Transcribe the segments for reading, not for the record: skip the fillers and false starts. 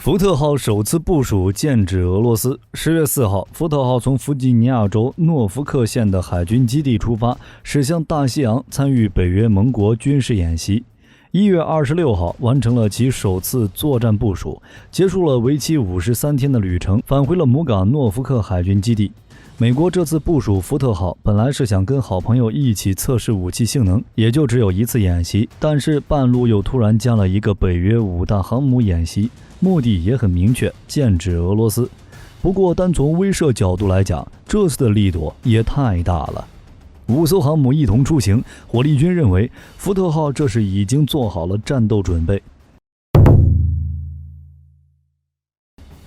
福特号首次部署剑指俄罗斯。10月4号，福特号从弗吉尼亚州诺福克县的海军基地出发，驶向大西洋，参与北约盟国军事演习。1月26号，完成了其首次作战部署，结束了为期53天的旅程，返回了母港诺福克海军基地。美国这次部署福特号，本来是想跟好朋友一起测试武器性能，也就只有一次演习，但是半路又突然加了一个北约5大航母演习，目的也很明确，剑指俄罗斯。不过单从威慑角度来讲，这次的力度也太大了。5艘航母一同出行，火力军认为福特号这是已经做好了战斗准备。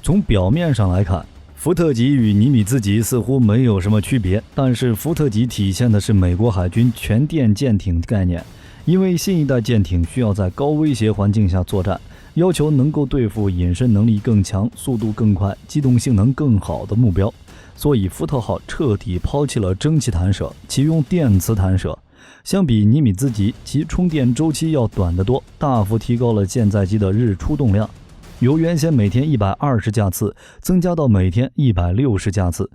从表面上来看，福特级与尼米兹级似乎没有什么区别，但是福特级体现的是美国海军全电舰艇概念，因为新一代舰艇需要在高威胁环境下作战，要求能够对付隐身能力更强、速度更快、机动性能更好的目标，所以福特号彻底抛弃了蒸汽弹射，启用电磁弹射。相比尼米兹级，其充电周期要短得多，大幅提高了舰载机的日出动量，由原先每天120架次增加到每天160架次。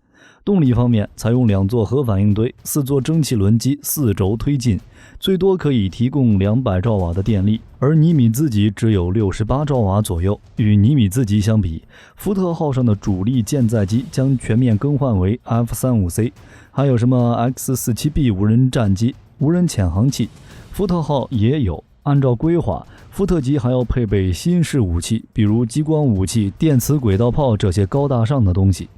动力方面，采用2座核反应堆、4座蒸汽轮机4轴推进，最多可以提供200兆瓦的电力，而尼米兹级只有68兆瓦左右。与尼米兹级相比，福特号上的主力舰载机将全面更换为 F-35C， 还有什么 X-47B 无人战机、无人潜航器，福特号也有。按照规划，福特级还要配备新式武器，比如激光武器、电磁轨道炮这些高大上的东西。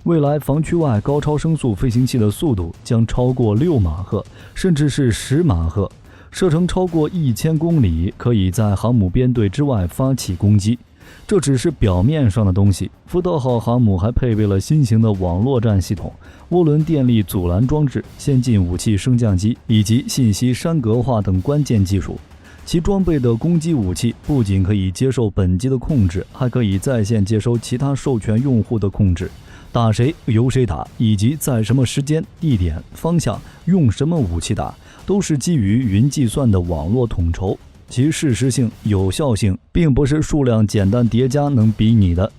未来防区外高超声速飞行器的速度将超过6马赫，甚至是10马赫，射程超过1000公里，可以在航母编队之外发起攻击。这只是表面上的东西，福特号航母还配备了新型的网络战系统、涡轮电力阻拦装置、先进武器升降机以及信息栅格化等关键技术。其装备的攻击武器不仅可以接受本机的控制，还可以在线接收其他授权用户的控制，打谁由谁打，以及在什么时间、地点、方向用什么武器打，都是基于云计算的网络统筹，其适时性、有效性并不是数量简单叠加能比拟的。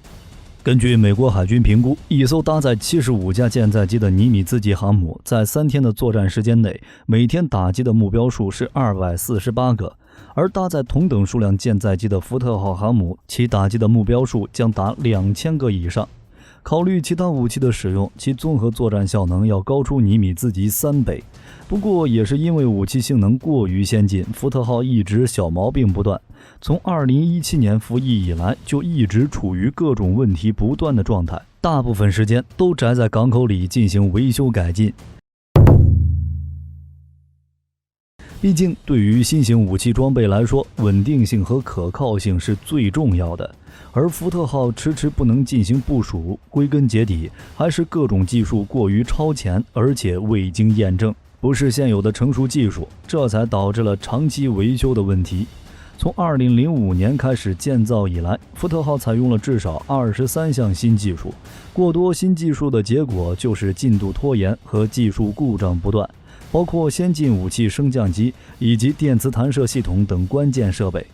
根据美国海军评估，一艘搭载75架舰载机的尼米兹级航母在3天的作战时间内，每天打击的目标数是248个，而搭载同等数量舰载机的福特号航母，其打击的目标数将达2000个以上。考虑其他武器的使用，其综合作战效能要高出尼米兹级3倍。不过也是因为武器性能过于先进，福特号一直小毛病不断。从2017年服役以来，就一直处于各种问题不断的状态，大部分时间都宅在港口里进行维修改进。毕竟对于新型武器装备来说，稳定性和可靠性是最重要的，而福特号迟迟不能进行部署，归根结底还是各种技术过于超前，而且未经验证，不是现有的成熟技术，这才导致了长期维修的问题。从2005年开始建造以来，福特号采用了至少23项新技术，过多新技术的结果就是进度拖延和技术故障不断，包括先进武器升降机以及电磁弹射系统等关键设备。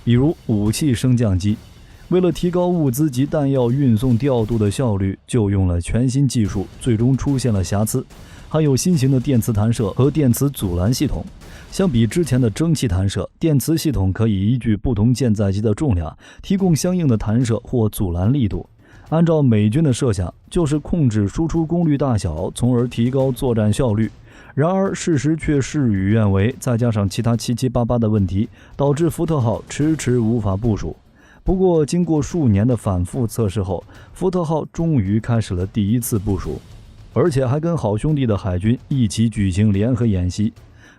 比如武器升降机，为了提高物资及弹药运送调度的效率，就用了全新技术，最终出现了瑕疵。还有新型的电磁弹射和电磁阻拦系统，相比之前的蒸汽弹射，电磁系统可以依据不同舰载机的重量，提供相应的弹射或阻拦力度。按照美军的设想，就是控制输出功率大小，从而提高作战效率。然而事实却事与愿违，再加上其他七七八八的问题，导致福特号迟迟无法部署。不过经过数年的反复测试后，福特号终于开始了第一次部署，而且还跟好兄弟的海军一起举行联合演习。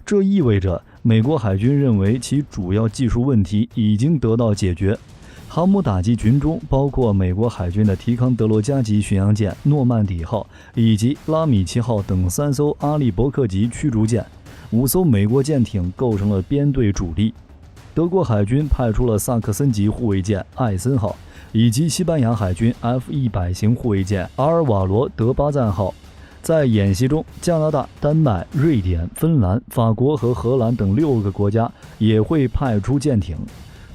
这意味着美国海军认为其主要技术问题已经得到解决。航母打击群中包括美国海军的提康德罗加级巡洋舰诺曼底号以及拉米奇号等3艘阿利伯克级驱逐舰，5艘美国舰艇构成了编队主力。德国海军派出了萨克森级护卫舰艾森号，以及西班牙海军 F-100 型护卫舰阿尔瓦罗德巴赞号。在演习中，加拿大、丹麦、瑞典、芬兰、法国和荷兰等6个国家也会派出舰艇。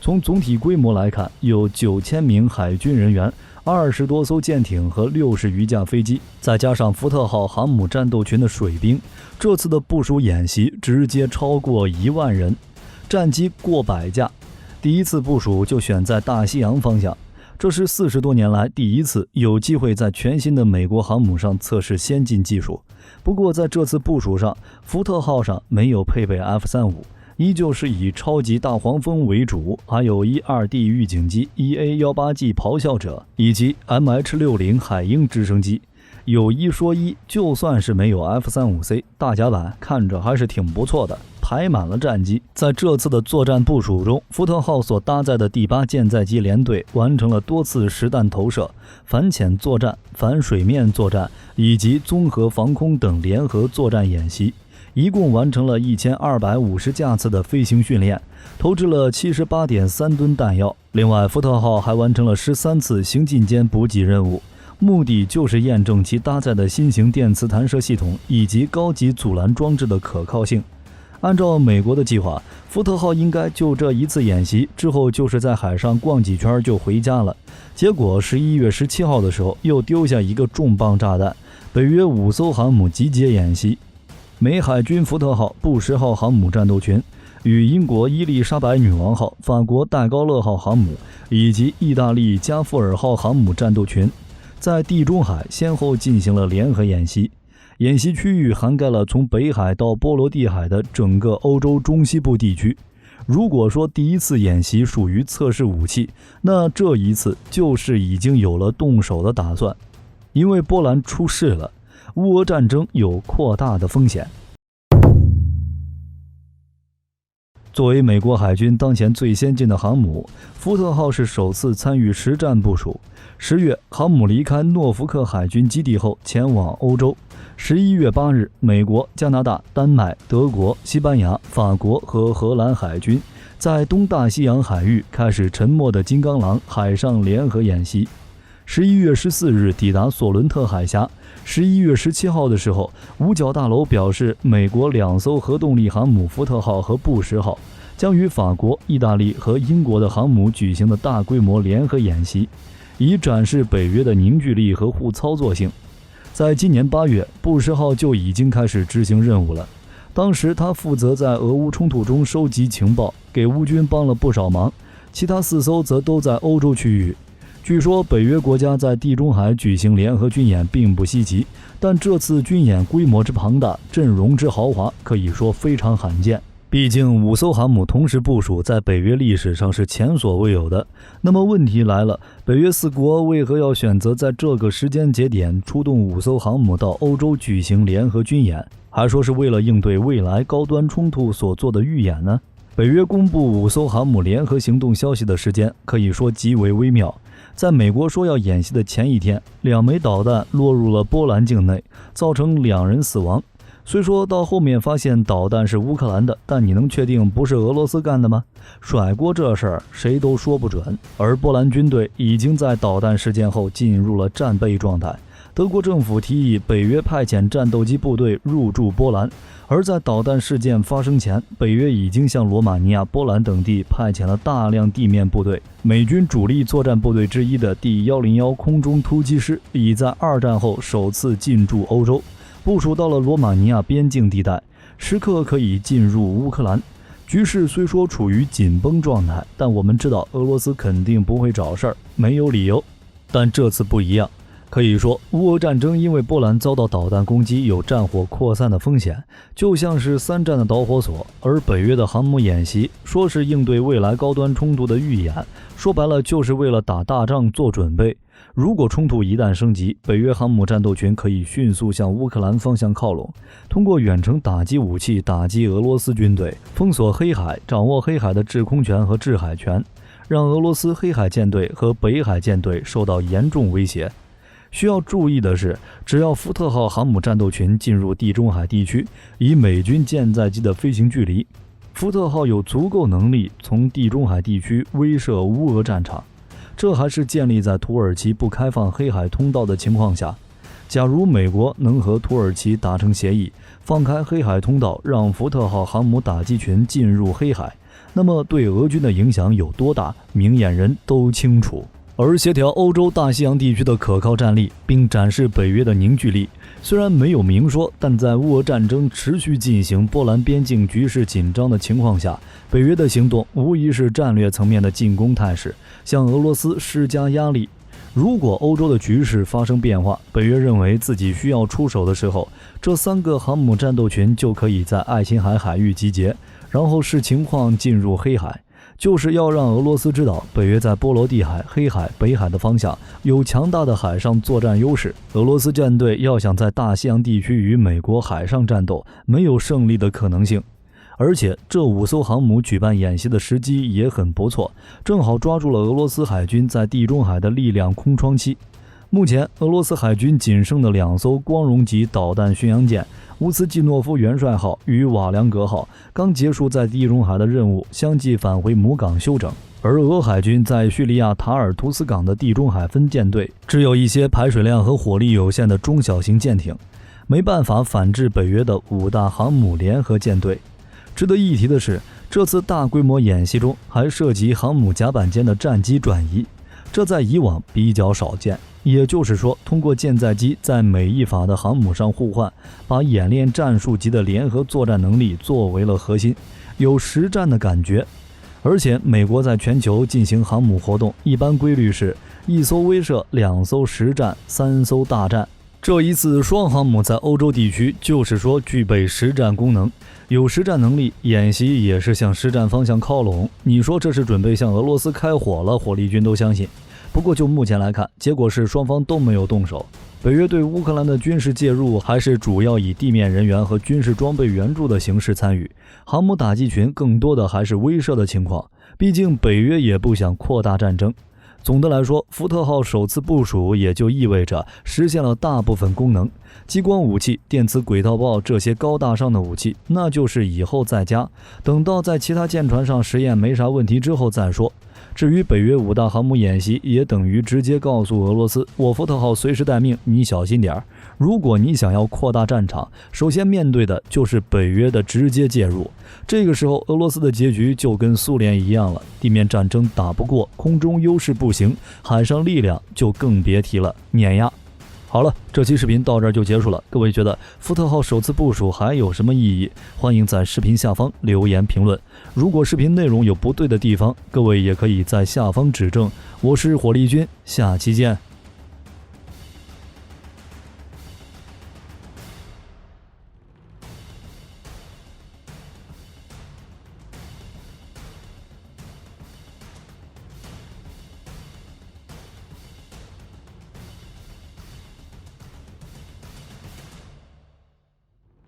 从总体规模来看，有9000名海军人员、20多艘舰艇和60余架飞机，再加上福特号航母战斗群的水兵，这次的部署演习直接超过1万人，战机过100架。第一次部署就选在大西洋方向，这是40多年来第一次有机会在全新的美国航母上测试先进技术。不过在这次部署上，福特号上没有配备 F-35，依旧是以超级大黄蜂为主，还有 E-2D 预警机、EA-18G 咆哮者以及 MH-60 海鹰直升机。有一说一，就算是没有 F-35C 大甲板，看着还是挺不错的，排满了战机。在这次的作战部署中，福特号所搭载的第8舰载机联队完成了多次实弹投射、反潜作战、反水面作战以及综合防空等联合作战演习，一共完成了1250架次的飞行训练，投掷了78.3吨弹药。另外，福特号还完成了13次行进间补给任务，目的就是验证其搭载的新型电磁弹射系统以及高级阻拦装置的可靠性。按照美国的计划，福特号应该就这一次演习之后就是在海上逛几圈就回家了。结果11月17号的时候又丢下一个重磅炸弹，北约5艘航母集结演习。美海军福特号、布什号航母战斗群与英国伊丽莎白女王号、法国戴高乐号航母以及意大利加富尔号航母战斗群在地中海先后进行了联合演习。演习区域涵盖了从北海到波罗的海的整个欧洲中西部地区。如果说第一次演习属于测试武器，那这一次就是已经有了动手的打算。因为波兰出事了，乌俄战争有扩大的风险。作为美国海军当前最先进的航母，福特号是首次参与实战部署。10月，航母离开诺福克海军基地后前往欧洲。11月8日，美国、加拿大、丹麦、德国、西班牙、法国和荷兰海军在东大西洋海域开始沉默的金刚狼海上联合演习。11月14日抵达索伦特海峡。11月17号的时候，五角大楼表示，美国2艘核动力航母福特号和布什号将与法国、意大利和英国的航母举行的大规模联合演习，以展示北约的凝聚力和互操作性。在今年8月，布什号就已经开始执行任务了。当时他负责在俄乌冲突中收集情报，给乌军帮了不少忙，其他4艘则都在欧洲区域。据说北约国家在地中海举行联合军演并不稀奇，但这次军演规模之庞大，阵容之豪华，可以说非常罕见。毕竟5艘航母同时部署在北约历史上是前所未有的。那么问题来了，北约4国为何要选择在这个时间节点出动5艘航母到欧洲举行联合军演，还说是为了应对未来高端冲突所做的预演呢？北约公布5艘航母联合行动消息的时间可以说极为微妙。在美国说要演习的前一天，2枚导弹落入了波兰境内，造成2人死亡。虽说到后面发现导弹是乌克兰的，但你能确定不是俄罗斯干的吗？甩锅这事儿谁都说不准。而波兰军队已经在导弹事件后进入了战备状态。德国政府提议北约派遣战斗机部队入驻波兰，而在导弹事件发生前，北约已经向罗马尼亚、波兰等地派遣了大量地面部队。美军主力作战部队之一的第101空中突击师已在2战后首次进驻欧洲，部署到了罗马尼亚边境地带，时刻可以进入乌克兰。局势虽说处于紧绷状态，但我们知道俄罗斯肯定不会找事儿，没有理由。但这次不一样。可以说，乌俄战争因为波兰遭到导弹攻击，有战火扩散的风险，就像是3战的导火索。而北约的航母演习说是应对未来高端冲突的预演，说白了就是为了打大仗做准备。如果冲突一旦升级，北约航母战斗群可以迅速向乌克兰方向靠拢，通过远程打击武器打击俄罗斯军队，封锁黑海，掌握黑海的制空权和制海权，让俄罗斯黑海舰队和北海舰队受到严重威胁。需要注意的是，只要福特号航母战斗群进入地中海地区，以美军舰载机的飞行距离，福特号有足够能力从地中海地区威慑乌俄战场。这还是建立在土耳其不开放黑海通道的情况下。假如美国能和土耳其达成协议，放开黑海通道，让福特号航母打击群进入黑海，那么对俄军的影响有多大，明眼人都清楚。而协调欧洲大西洋地区的可靠战力，并展示北约的凝聚力，虽然没有明说，但在乌俄战争持续进行、波兰边境局势紧张的情况下，北约的行动无疑是战略层面的进攻态势，向俄罗斯施加压力。如果欧洲的局势发生变化，北约认为自己需要出手的时候，这3个航母战斗群就可以在爱琴海海域集结，然后视情况进入黑海，就是要让俄罗斯知道北约在波罗的海、黑海、北海的方向有强大的海上作战优势。俄罗斯舰队要想在大西洋地区与美国海上战斗，没有胜利的可能性。而且这5艘航母举办演习的时机也很不错，正好抓住了俄罗斯海军在地中海的力量空窗期。目前俄罗斯海军仅剩的2艘光荣级导弹巡洋舰乌斯季诺夫元帅号与瓦良格号刚结束在地中海的任务，相继返回母港休整。而俄海军在叙利亚塔尔图斯港的地中海分舰队只有一些排水量和火力有限的中小型舰艇，没办法反制北约的5大航母联合舰队。值得一提的是，这次大规模演习中还涉及航母甲板间的战机转移，这在以往比较少见。也就是说，通过舰载机在每一法的航母上互换，把演练战术级的联合作战能力作为了核心，有实战的感觉。而且美国在全球进行航母活动，一般规律是1艘威慑、2艘实战、3艘大战。这一次双航母在欧洲地区，就是说具备实战功能，有实战能力，演习也是向实战方向靠拢。你说这是准备向俄罗斯开火了，火力军都相信。不过就目前来看，结果是双方都没有动手。北约对乌克兰的军事介入还是主要以地面人员和军事装备援助的形式参与，航母打击群更多的还是威慑的情况，毕竟北约也不想扩大战争。总的来说，福特号首次部署也就意味着实现了大部分功能，激光武器、电磁轨道炮这些高大上的武器，那就是以后再加，等到在其他舰船上实验没啥问题之后再说。至于北约5大航母演习，也等于直接告诉俄罗斯，我福特号随时待命，你小心点。如果你想要扩大战场，首先面对的就是北约的直接介入。这个时候俄罗斯的结局就跟苏联一样了，地面战争打不过，空中优势不行，海上力量就更别提了，碾压。好了，这期视频到这儿就结束了。各位觉得福特号首次部署还有什么意义？欢迎在视频下方留言评论。如果视频内容有不对的地方，各位也可以在下方指正。我是火力军，下期见。